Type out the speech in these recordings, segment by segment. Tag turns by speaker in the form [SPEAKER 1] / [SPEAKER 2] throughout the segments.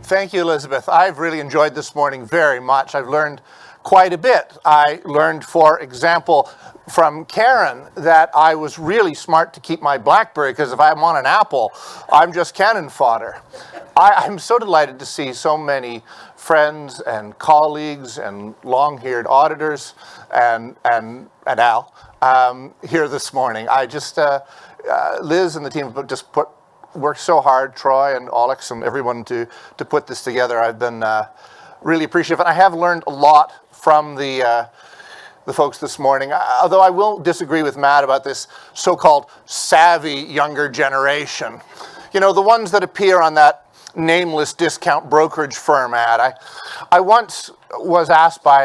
[SPEAKER 1] Thank you, Elizabeth. I've really enjoyed this morning very much. I've learned quite a bit. I learned, for example, from Karen that I was really smart to keep my BlackBerry, because if I'm on an Apple, I'm just cannon fodder. I'm so delighted to see so many friends and colleagues and long-haired auditors and Al here this morning. I just, Liz and the team have just worked so hard, Troy and Alex and everyone to put this together. I've been really appreciative, and I have learned a lot from the folks this morning, although I will disagree with Matt about this so-called savvy younger generation. You know, the ones that appear on that nameless discount brokerage firm ad. I once was asked by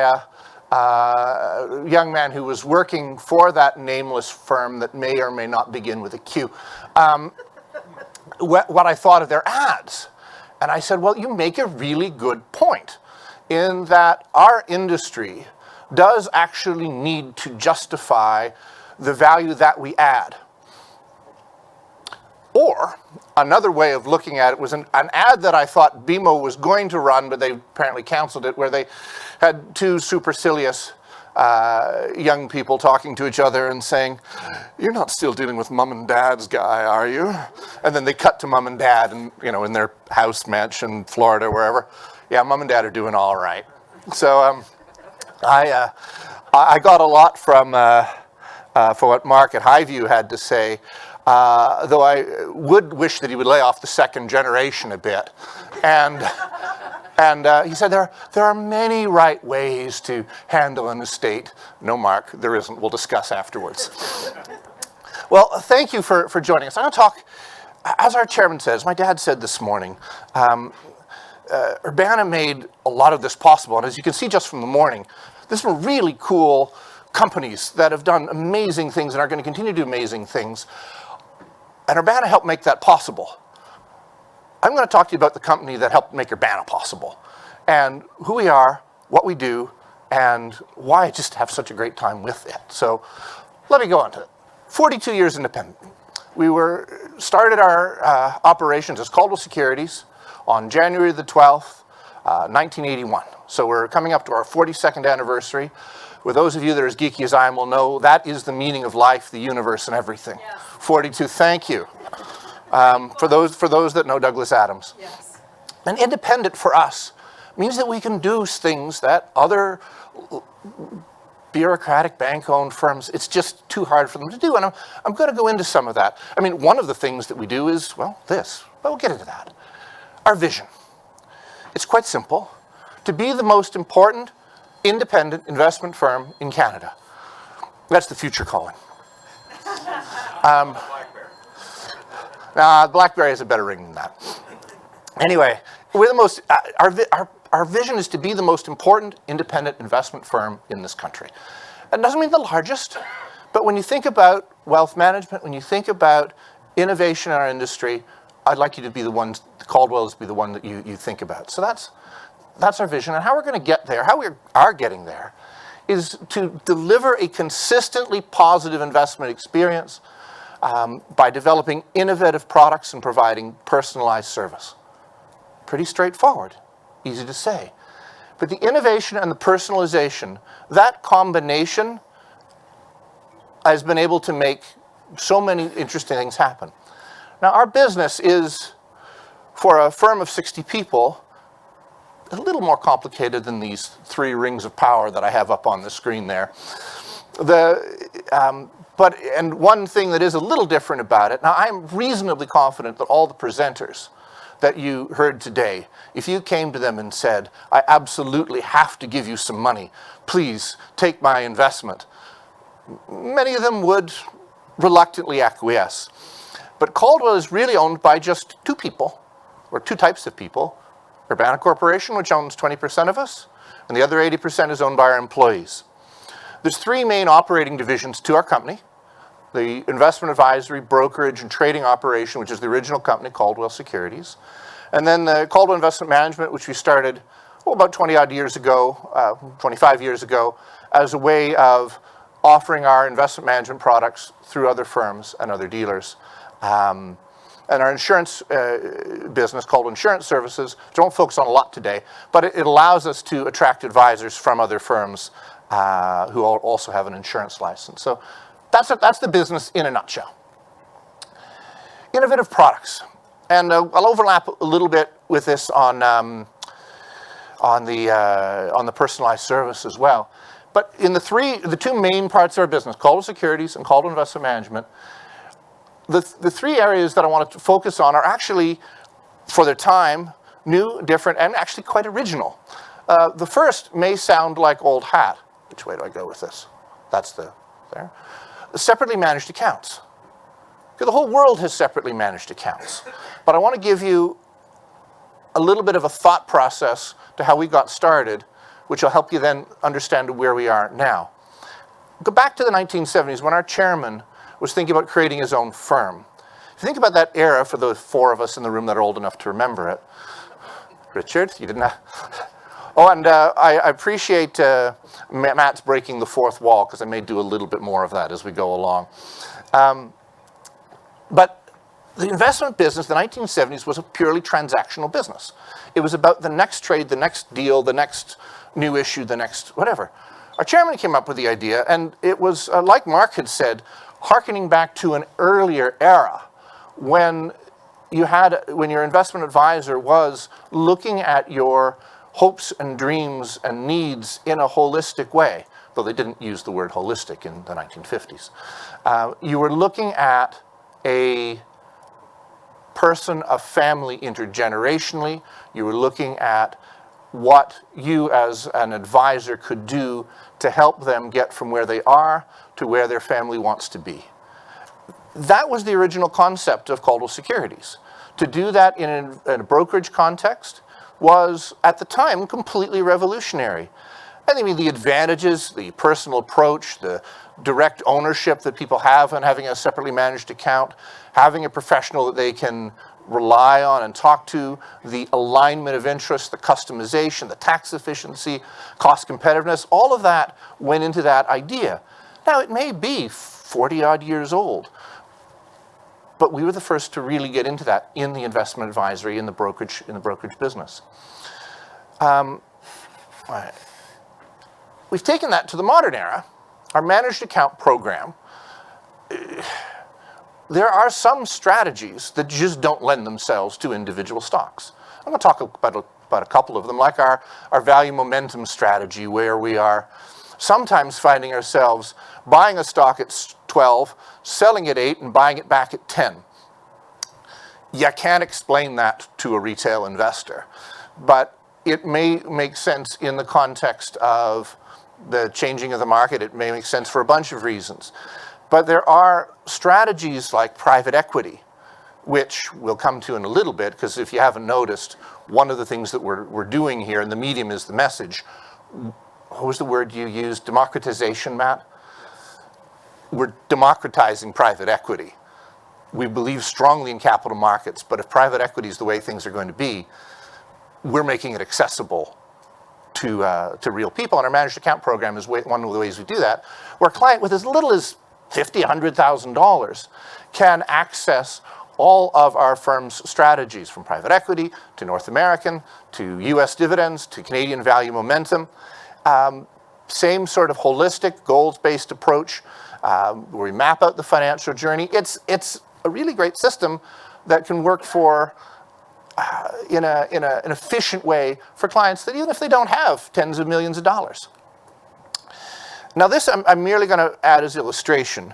[SPEAKER 1] a young man who was working for that nameless firm that may or may not begin with a Q, what I thought of their ads. And I said, well, you make a really good point in that our industry does actually need to justify the value that we add. Or another way of looking at it was an ad that I thought BMO was going to run, but they apparently canceled it, where they had two supercilious young people talking to each other and saying, "You're not still dealing with mom and dad's guy, are you?" And then they cut to mom and dad, and in their house mansion, Florida, wherever. Yeah, mom and dad are doing all right. So I got a lot from for what Mark at Highview had to say. Though I would wish that he would lay off the second generation a bit. And he said there are many right ways to handle an estate. No, Mark, there isn't. We'll discuss afterwards. Well, thank you for joining us. I'm going to talk, as our chairman says, my dad said this morning, Urbana made a lot of this possible. And as you can see just from the morning, there's some really cool companies that have done amazing things and are going to continue to do amazing things. And Urbana helped make that possible. I'm going to talk to you about the company that helped make Urbana possible, and who we are, what we do, and why I just have such a great time with it. So let me go on to it. 42 years independent. We started our operations as Caldwell Securities on January the 12th, 1981. So we're coming up to our 42nd anniversary. With those of you that are as geeky as I am will know that is the meaning of life, the universe, and everything. Yes. 42, thank you. For those that know Douglas Adams. Yes. And independent for us means that we can do things that other bureaucratic bank-owned firms, it's just too hard for them to do. And I'm going to go into some of that. I mean, one of the things that we do is, well, this. But we'll get into that. Our vision. It's quite simple. To be the most important independent investment firm in Canada. That's the future calling. BlackBerry has a better ring than that. Anyway, we're the most. Our vision is to be the most important independent investment firm in this country. It doesn't mean the largest, but when you think about wealth management, when you think about innovation in our industry, I'd like you to be the ones. Caldwell is to be the one that you think about. So that's our vision, and how we're going to get there, how we are getting there, is to deliver a consistently positive investment experience by developing innovative products and providing personalized service. Pretty straightforward, easy to say. But the innovation and the personalization, that combination has been able to make so many interesting things happen. Now, our business is, for a firm of 60 people, a little more complicated than these three rings of power that I have up on the screen there. And one thing that is a little different about it, now I'm reasonably confident that all the presenters that you heard today, if you came to them and said, I absolutely have to give you some money, please take my investment, many of them would reluctantly acquiesce. But Caldwell is really owned by just two people, or two types of people. Urbana Corporation, which owns 20% of us, and the other 80% is owned by our employees. There's three main operating divisions to our company: the investment advisory, brokerage, and trading operation, which is the original company, Caldwell Securities, and then the Caldwell Investment Management, which we started about 20-odd years ago, 25 years ago, as a way of offering our investment management products through other firms and other dealers. and our insurance business called insurance services, which I won't focus on a lot today, but it allows us to attract advisors from other firms who also have an insurance license. So that's the business in a nutshell. Innovative products. And I'll overlap a little bit with this on the personalized service as well. But in the two main parts of our business, Caldwell Securities and Caldwell Investment Management, the three areas that I want to focus on are actually, for their time, new, different, and actually quite original. The first may sound like old hat. Which way do I go with this? That's there. Separately managed accounts. The whole world has separately managed accounts. But I want to give you a little bit of a thought process to how we got started, which will help you then understand where we are now. Go back to the 1970s when our chairman was thinking about creating his own firm. If you think about that era, for the four of us in the room that are old enough to remember it. Richard, you didn't have... Oh, and I appreciate Matt's breaking the fourth wall, because I may do a little bit more of that as we go along. But the investment business, the 1970s, was a purely transactional business. It was about the next trade, the next deal, the next new issue, the next whatever. Our chairman came up with the idea, and it was, like Mark had said, hearkening back to an earlier era when your investment advisor was looking at your hopes and dreams and needs in a holistic way, though they didn't use the word holistic in the 1950s. You were looking at a person, a family intergenerationally. You were looking at what you as an advisor could do to help them get from where they are to where their family wants to be. That was the original concept of Caldwell Securities. To do that in a brokerage context was, at the time, completely revolutionary. And I mean, the advantages, the personal approach, the direct ownership that people have in having a separately managed account, having a professional that they can rely on and talk to, the alignment of interests, the customization, the tax efficiency, cost competitiveness, all of that went into that idea. Now, it may be 40-odd years old, but we were the first to really get into that in the investment advisory, in the brokerage business. We've taken that to the modern era. Our managed account program, there are some strategies that just don't lend themselves to individual stocks. I'm going to talk about a couple of them, like our value momentum strategy, where we are sometimes finding ourselves buying a stock at 12, selling at 8, and buying it back at 10. You can't explain that to a retail investor, but it may make sense in the context of the changing of the market. It may make sense for a bunch of reasons. But there are strategies like private equity, which we'll come to in a little bit, because if you haven't noticed, one of the things that we're doing here, and the medium is the message. What was the word you used? Democratization, Matt? We're democratizing private equity. We believe strongly in capital markets, but if private equity is the way things are going to be, we're making it accessible to real people. And our managed account program is one of the ways we do that, where a client with as little as $50,000, $100,000 can access all of our firm's strategies, from private equity to North American to US dividends to Canadian value momentum. Same sort of holistic, goals-based approach where we map out the financial journey. It's a really great system that can work for in an efficient way for clients that even if they don't have tens of millions of dollars. Now this I'm merely going to add as illustration,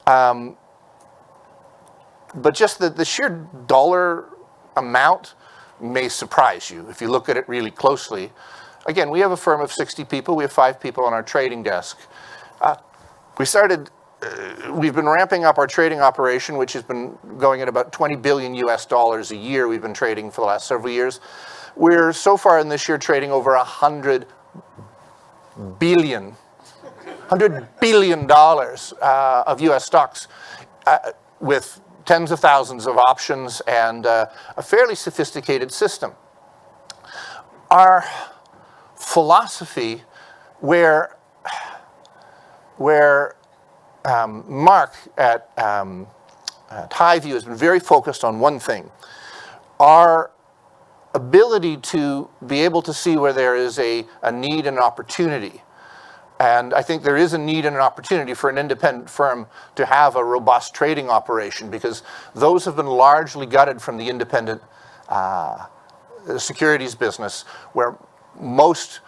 [SPEAKER 1] but just the sheer dollar amount may surprise you if you look at it really closely. Again, we have a firm of 60 people. We have 5 people on our trading desk. We've been ramping up our trading operation, which has been going at about 20 billion US dollars a year. We've been trading for the last several years. We're so far in this year trading over $100 billion of US stocks with tens of thousands of options and a fairly sophisticated system. Our philosophy, where Mark at high view has been very focused on one thing: our ability to be able to see where there is a need and an opportunity. And I think there is a need and an opportunity for an independent firm to have a robust trading operation, because those have been largely gutted from the independent securities business, where most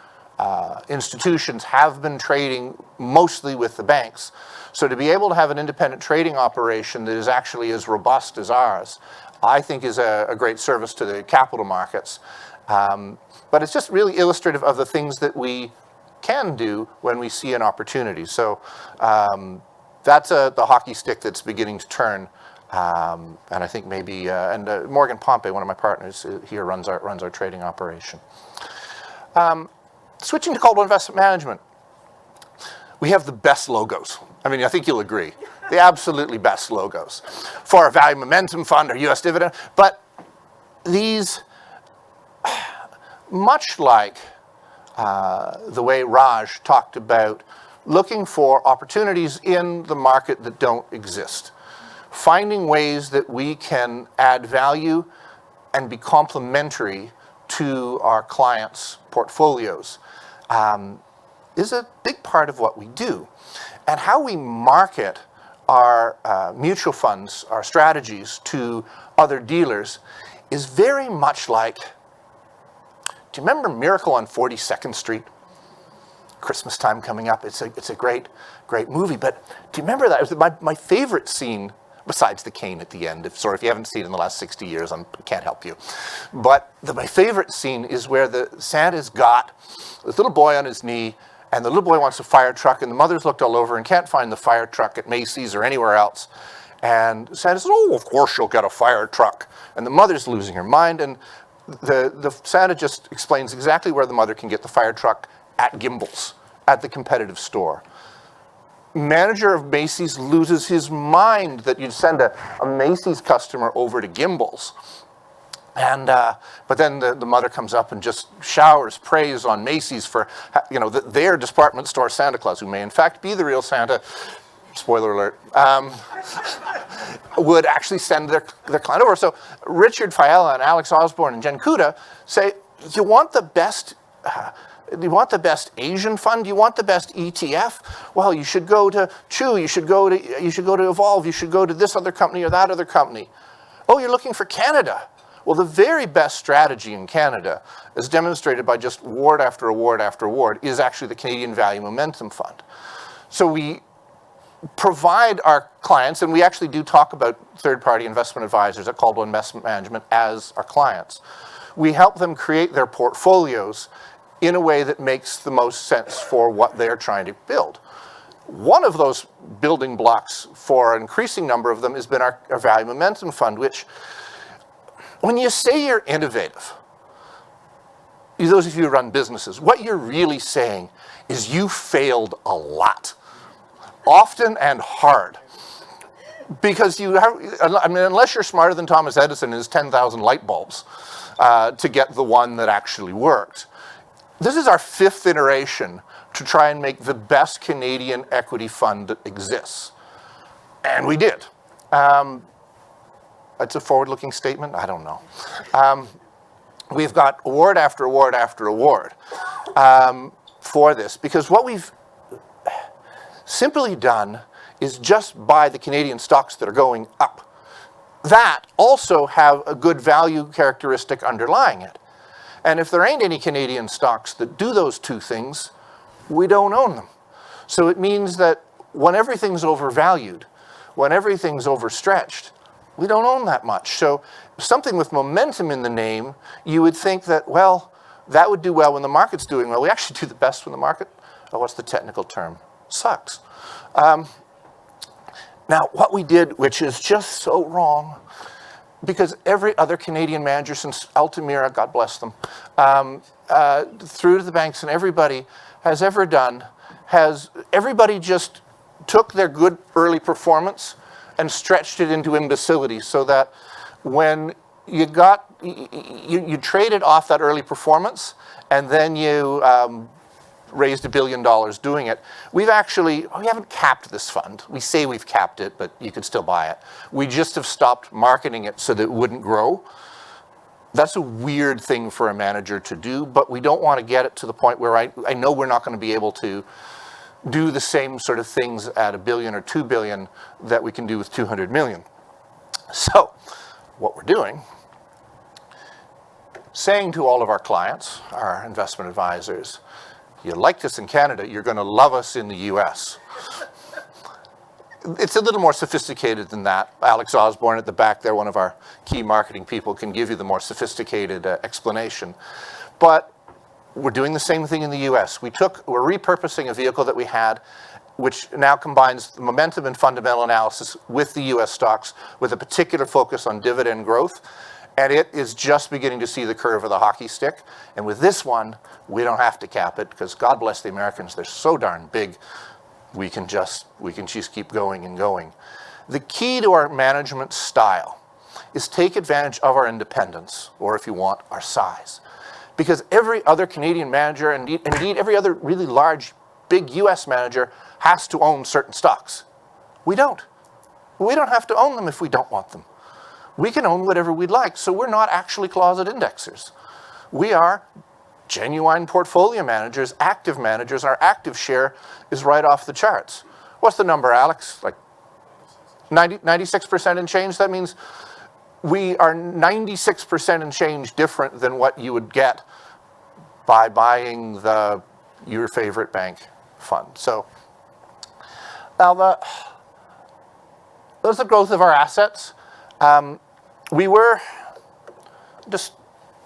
[SPEAKER 1] institutions have been trading mostly with the banks. So to be able to have an independent trading operation that is actually as robust as ours, I think is a great service to the capital markets. But it's just really illustrative of the things that we can do when we see an opportunity. So that's the hockey stick that's beginning to turn. And I think maybe, Morgan Pompey, one of my partners here, runs our trading operation. Switching to Caldwell Investment Management, we have the best logos. I mean, I think you'll agree. The absolutely best logos for our value momentum fund, our US dividend. But these, much like the way Raj talked about looking for opportunities in the market that don't exist, finding ways that we can add value and be complementary to our clients' portfolios is a big part of what we do. And how we market our mutual funds, our strategies, to other dealers is very much like, do you remember Miracle on 42nd Street? Christmas time coming up. It's a great movie. But do you remember that? It was my favorite scene, besides the cane at the end. If you haven't seen it in the last 60 years, I can't help you. But my favorite scene is where Santa's got this little boy on his knee, and the little boy wants a fire truck, and the mother's looked all over and can't find the fire truck at Macy's or anywhere else. And Santa says, "Oh, of course you'll get a fire truck." And the mother's losing her mind, and the Santa just explains exactly where the mother can get the fire truck: at Gimbel's, at the competitive store. Manager of Macy's loses his mind that you'd send a Macy's customer over to Gimbel's. And but then the mother comes up and just showers praise on Macy's for, their department store Santa Claus, who may in fact be the real Santa, spoiler alert, would actually send their client over. So Richard Fiala and Alex Osborne and Jen Kuda say, you want the best Asian fund? You want the best ETF? Well, you should go to Chew. You should go to Evolve. You should go to this other company or that other company. Oh, you're looking for Canada? Well, the very best strategy in Canada, as demonstrated by just award after award after award, is actually the Canadian Value Momentum Fund. So we provide our clients, and we actually do talk about third-party investment advisors at Caldwell Investment Management as our clients. We help them create their portfolios in a way that makes the most sense for what they're trying to build. One of those building blocks for an increasing number of them has been our Value Momentum Fund, which, when you say you're innovative, those of you who run businesses, what you're really saying is you failed a lot, often and hard. Because unless you're smarter than Thomas Edison and his 10,000 light bulbs to get the one that actually worked. This is our 5th iteration to try and make the best Canadian equity fund that exists. And we did. It's a forward-looking statement? I don't know. We've got award after award after award for this, because what we've simply done is just buy the Canadian stocks that are going up. That also have a good value characteristic underlying it. And if there ain't any Canadian stocks that do those two things, we don't own them. So it means that when everything's overvalued, when everything's overstretched, we don't own that much. So something with momentum in the name, you would think that, well, that would do well when the market's doing well. We actually do the best when the market, what's the technical term? Sucks. Now, what we did, which is just so wrong, because every other Canadian manager since Altamira, God bless them, through to the banks and everybody has ever done, everybody just took their good early performance and stretched it into imbecility, so that when you traded off that early performance, and then you raised $1 billion doing it. We haven't capped this fund. We say we've capped it, but you could still buy it. We just have stopped marketing it so that it wouldn't grow. That's a weird thing for a manager to do, but we don't want to get it to the point where I know we're not going to be able to do the same sort of things at $1 billion or $2 billion that we can do with $200 million. So what we're doing, saying to all of our clients, our investment advisors, you like this in Canada, you're going to love us in the US. It's a little more sophisticated than that. Alex Osborne at the back there, one of our key marketing people, can give you the more sophisticated explanation. But we're doing the same thing in the US. We're repurposing a vehicle that we had, which now combines the momentum and fundamental analysis with the US stocks with a particular focus on dividend growth. And it is just beginning to see the curve of the hockey stick. And with this one, we don't have to cap it because God bless the Americans, they're so darn big. We can just keep going and going. The key to our management style is take advantage of our independence, or if you want, our size. Because every other Canadian manager, and indeed every other really large, big US manager has to own certain stocks. We don't. We don't have to own them if we don't want them. We can own whatever we'd like, so we're not actually closet indexers. We are genuine portfolio managers, active managers. Our active share is right off the charts. What's the number, Alex? Like 96% and change? That means we are 96% and change different than what you would get by buying your favorite bank fund. So now there's the growth of our assets.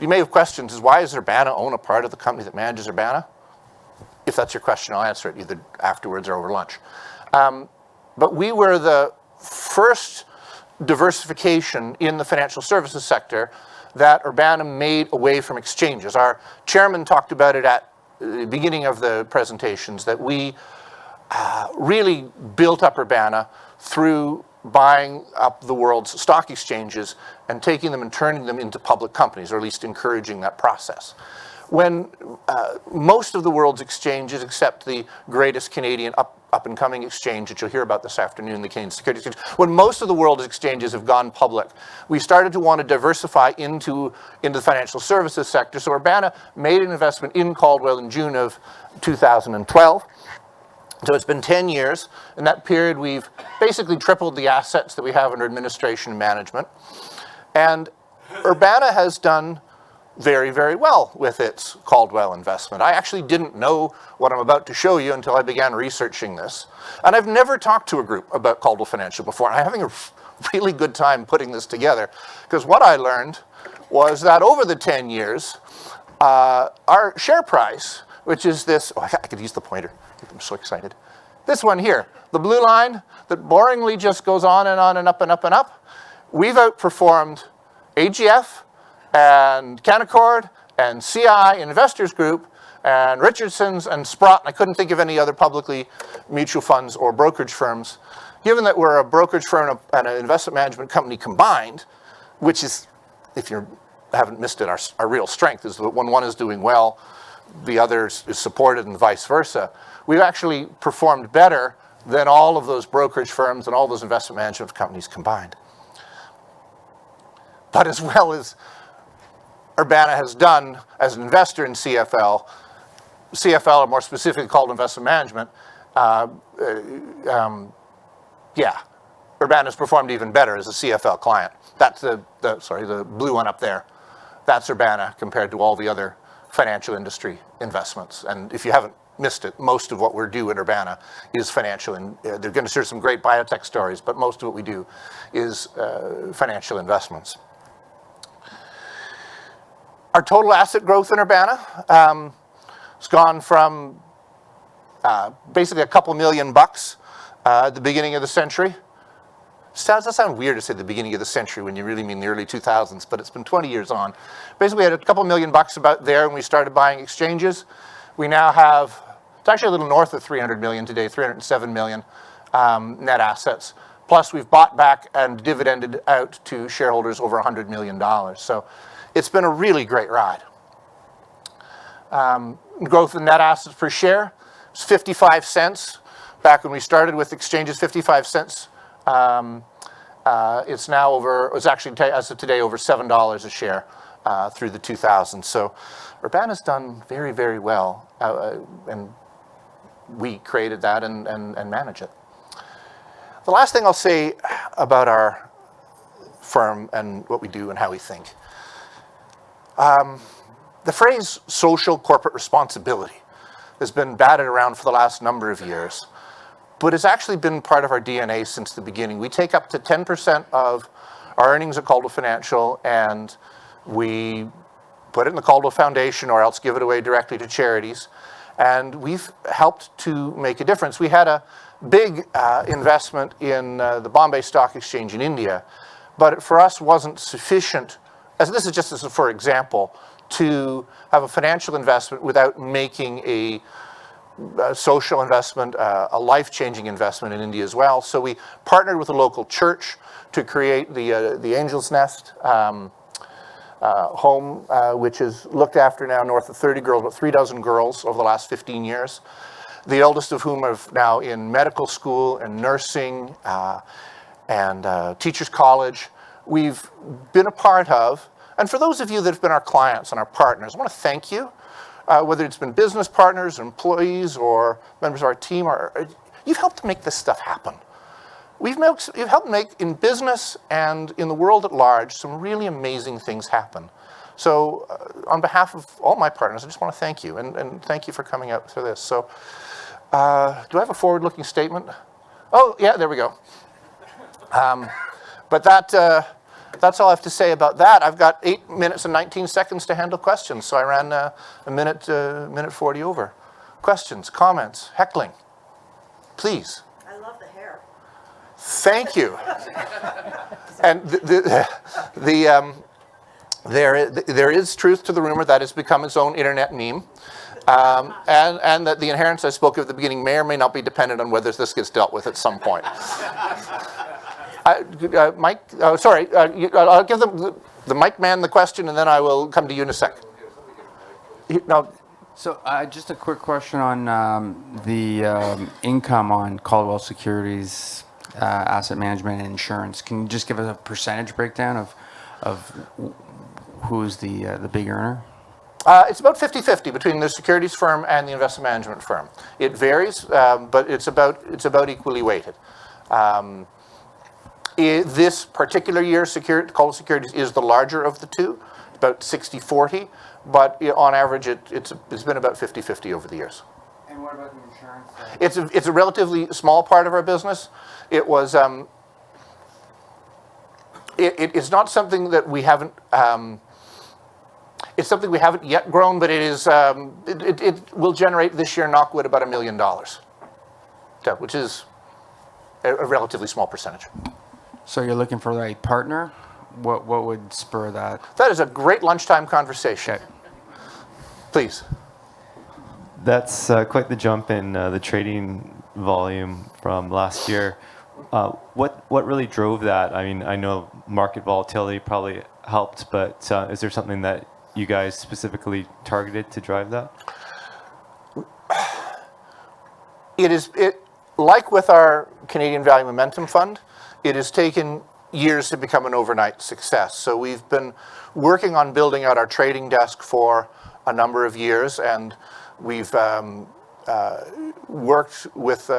[SPEAKER 1] You may have questions, why does Urbana own a part of the company that manages Urbana? If that's your question, I'll answer it either afterwards or over lunch. But we were the first diversification in the financial services sector that Urbana made away from exchanges. Our chairman talked about it at the beginning of the presentations, that we really built up Urbana through buying up the world's stock exchanges and taking them and turning them into public companies, or at least encouraging that process. When most of the world's exchanges, except the greatest Canadian up-and-coming exchange that you'll hear about this afternoon, the Canadian Securities Exchange, when most of the world's exchanges have gone public, we started to want to diversify into the financial services sector. So Urbana made an investment in Caldwell in June of 2012. So it's been 10 years. In that period, we've basically tripled the assets that we have under administration and management. And Urbana has done very, very well with its Caldwell investment. I actually didn't know what I'm about to show you until I began researching this. And I've never talked to a group about Caldwell Financial before. I'm having a really good time putting this together, because what I learned was that over the 10 years, our share price, which is this, I could use the pointer. I'm so excited. This one here, the blue line that boringly just goes on and on and up and up and up. We've outperformed AGF and Canaccord and CI Investors Group and Richardson's and Sprott. I couldn't think of any other publicly mutual funds or brokerage firms. Given that we're a brokerage firm and an investment management company combined, which is, if you haven't missed it, our real strength is that when one is doing well, the other is supported and vice versa. We've actually performed better than all of those brokerage firms and all those investment management companies combined. But as well as Urbana has done as an investor in CFL, or more specifically called investment management, Urbana has performed even better as a CFL client. That's the blue one up there. That's Urbana compared to all the other financial industry investments. And if you haven't missed it, most of what we do in Urbana is financial. And they're going to share some great biotech stories, but most of what we do is financial investments. Our total asset growth in Urbana has gone from basically a couple $1 million at the beginning of the century. Does that sound weird to say the beginning of the century when you really mean the early 2000s, but it's been 20 years on. Basically, we had a couple $1 million about there when we started buying exchanges. We now have, it's actually a little north of 300 million today, 307 million net assets. Plus, we've bought back and dividended out to shareholders over $100 million. So it's been a really great ride. Growth in net assets per share is 55 cents. Back when we started with exchanges, 55 cents. It's now it's actually, as of today, over $7 a share through the 2000s. So Urbana's done very, very well, and we created that and manage it. The last thing I'll say about our firm and what we do and how we think. The phrase social corporate responsibility has been batted around for the last number of years, but it's actually been part of our DNA since the beginning. We take up to 10% of our earnings at Caldwell Financial, and we put it in the Caldwell Foundation or else give it away directly to charities. And we've helped to make a difference. We had a big investment in the Bombay Stock Exchange in India, but it for us wasn't sufficient, as this is just as a for example, to have a financial investment without making a social investment, a life-changing investment in India as well. So we partnered with a local church to create the Angel's Nest home, which is looked after now north of 30 girls, about 3 dozen girls over the last 15 years. The eldest of whom are now in medical school and nursing and teachers college. We've been a part of, and for those of you that have been our clients and our partners, I want to thank you. Whether it's been business partners, employees, or members of our team, you've helped to make this stuff happen. You've helped make, in business and in the world at large, some really amazing things happen. So on behalf of all my partners, I just want to thank you, and thank you for coming out for this. So do I have a forward-looking statement? Oh, yeah, there we go. But that's all I have to say about that. I've got 8 minutes and 19 seconds to handle questions, so I ran a minute 40 over. Questions, comments, heckling, please.
[SPEAKER 2] I love the hair.
[SPEAKER 1] Thank you. And there is truth to the rumor that has become its own internet meme, and that the inheritance I spoke of at the beginning may or may not be dependent on whether this gets dealt with at some point. Mike, sorry, I'll give the mic man the question, and then I will come to you in a sec. No.
[SPEAKER 3] So just a quick question on the income on Caldwell Securities, asset management and insurance. Can you just give us a percentage breakdown of who's the big earner?
[SPEAKER 1] It's about 50-50 between the securities firm and the investment management firm. It varies, but it's about equally weighted. This particular year, Caldwell Securities is the larger of the two, about 60-40, but on average, it's been about 50-50 over the years.
[SPEAKER 3] And what about the insurance?
[SPEAKER 1] It's a relatively small part of our business. It was it's not something that we haven't. It's something we haven't yet grown, but it is. It will generate this year, knockwood, about $1 million, which is a relatively small percentage.
[SPEAKER 3] So you're looking for the right partner? What would spur that?
[SPEAKER 1] That is a great lunchtime conversation.
[SPEAKER 3] Okay.
[SPEAKER 1] Please.
[SPEAKER 4] That's quite the jump in the trading volume from last year. What really drove that? I mean, I know market volatility probably helped, but is there something that you guys specifically targeted to drive that?
[SPEAKER 1] Like with our Canadian Value Momentum Fund, it has taken years to become an overnight success. So we've been working on building out our trading desk for a number of years, and we've worked with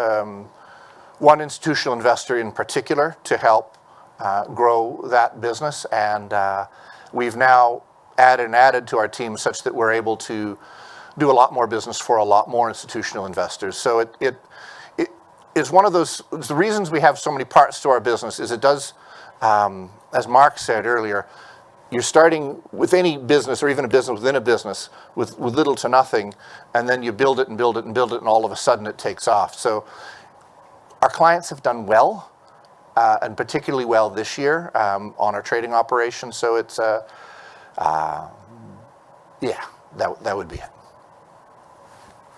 [SPEAKER 1] one institutional investor in particular to help grow that business, and we've now added to our team such that we're able to do a lot more business for a lot more institutional investors. So it is one of those, the reasons we have so many parts to our business is it does, as Mark said earlier, you're starting with any business or even a business within a business with little to nothing, and then you build it and build it and build it, and all of a sudden it takes off. So our clients have done well, and particularly well this year on our trading operation. So it's, yeah, that would be it.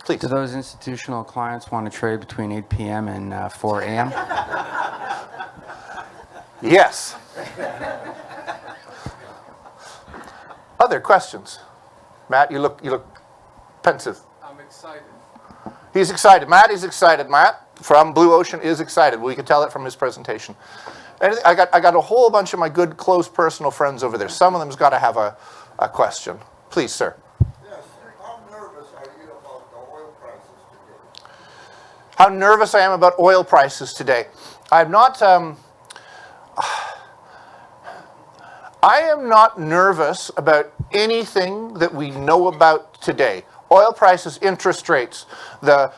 [SPEAKER 1] Please.
[SPEAKER 3] Do those institutional clients want to trade between 8 p.m. and 4 a.m.?
[SPEAKER 1] Yes. Other questions? Matt, you look pensive?
[SPEAKER 2] I'm excited.
[SPEAKER 1] He's excited. Matt is excited. Matt from Blue Ocean is excited. We could tell it from his presentation. And I got a whole bunch of my good, close, personal friends over there. Some of them's got to have a question. Please, sir.
[SPEAKER 5] Yes, how nervous are you about the oil prices today?
[SPEAKER 1] How nervous I am about oil prices today. I'm not. I am not nervous about anything that we know about today. Oil prices, interest rates, the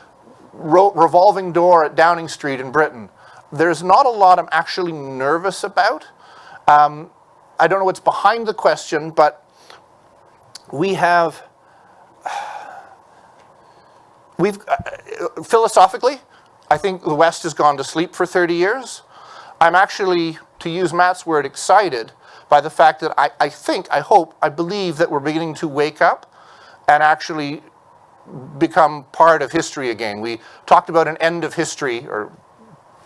[SPEAKER 1] revolving door at Downing Street in Britain. There's not a lot I'm actually nervous about. I don't know what's behind the question, but we've philosophically, I think the West has gone to sleep for 30 years. I'm actually, to use Matt's word, excited by the fact that I think, I hope, I believe that we're beginning to wake up and actually become part of history again. We talked about an end of history, or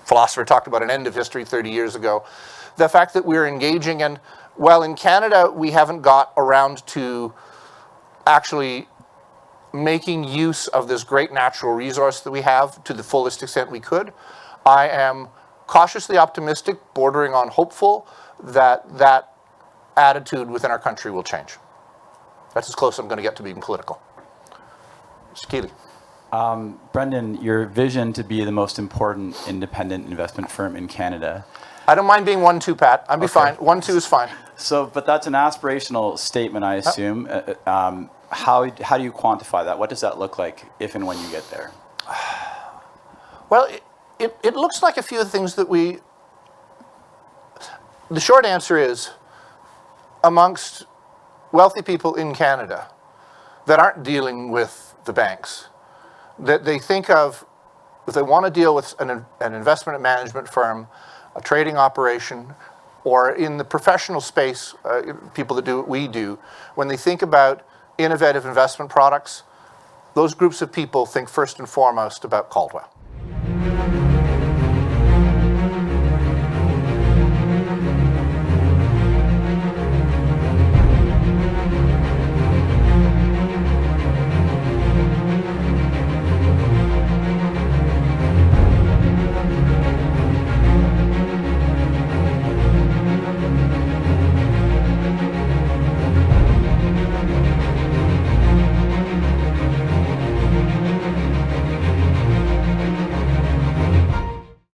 [SPEAKER 1] philosopher talked about an end of history 30 years ago. The fact that we're engaging, and well, in Canada, we haven't got around to actually making use of this great natural resource that we have to the fullest extent we could. I am cautiously optimistic, bordering on hopeful, that that attitude within our country will change. That's as close as I'm going to get to being political. Mr. Keeley.
[SPEAKER 6] Brendan, your vision to be the most important independent investment firm in Canada.
[SPEAKER 1] I don't mind being 1-2, Pat. I'd be fine. 1-2 is fine.
[SPEAKER 6] So, but that's an aspirational statement, I assume. How do you quantify that? What does that look like if and when you get there?
[SPEAKER 1] Well, it looks like a few of the things that we... The short answer is, amongst wealthy people in Canada that aren't dealing with the banks, that they think of, if they want to deal with an investment management firm, a trading operation, or in the professional space, people that do what we do, when they think about innovative investment products, those groups of people think first and foremost about Caldwell.